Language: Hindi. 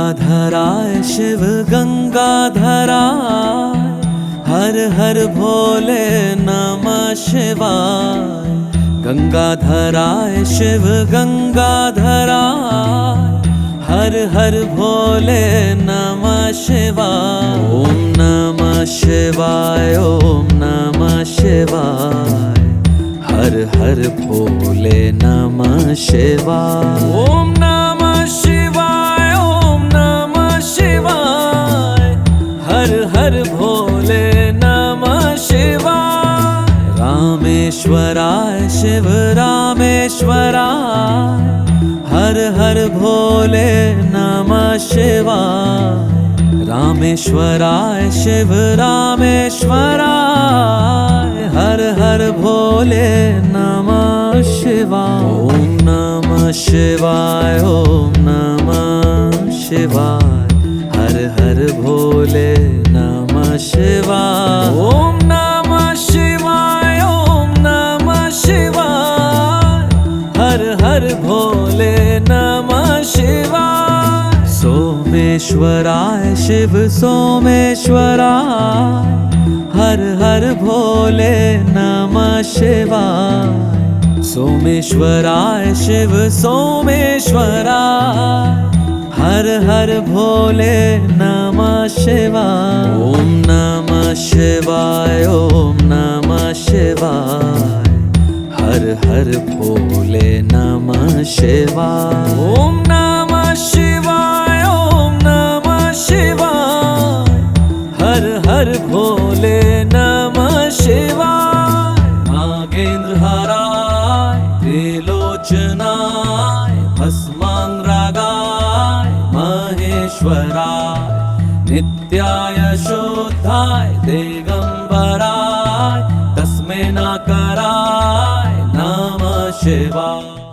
गंगाधराय शिव गंगाधराय, हर हर भोले नमः शिवाय। गंगाधराय शिव गंगाधराय, हर हर भोले नमः शिवाय। ओम नमः शिवाय, ओम नमः शिवाय, हर हर भोले नमः शिवाय। ओम नमः शिवाय, ओम नमः शिवाय, हर हर भोले नमः शिवाय। रामेश्वराय शिव रामेश्वराय, हर हर भोले नमः शिवाय। रामेश्वराय शिव रामेश्वराय, हर हर भोले नमः शिवाय। ओम नमः शिवाय, ओम नमः शिवाय, हर हर भोले नमः शिवाय। ओम नमः शिवाय, ओम नमः शिवाय, हर हर भोले नमः शिवाय। सोमेश्वराय शिव सोमेश्वराय, हर हर भोले नमः शिवाय। सोमेश्वराय शिव सोमेश्वराय, हर हर भोले नमः शिवाय। ओम नमः शिवाय, ओम नमः शिवाय, हर हर भोले नमः शिवाय। ओम नमः शिवाय, ओम नमः शिवाय, हर हर भोले नमः शिवाय। नागेंद्रहाराय त्रिलोचनाय भस्मांगरागाय महेश्वराय, नित्याय शुद्धाय दिगंबराय, तस्मै नाकराय नमः शिवाय।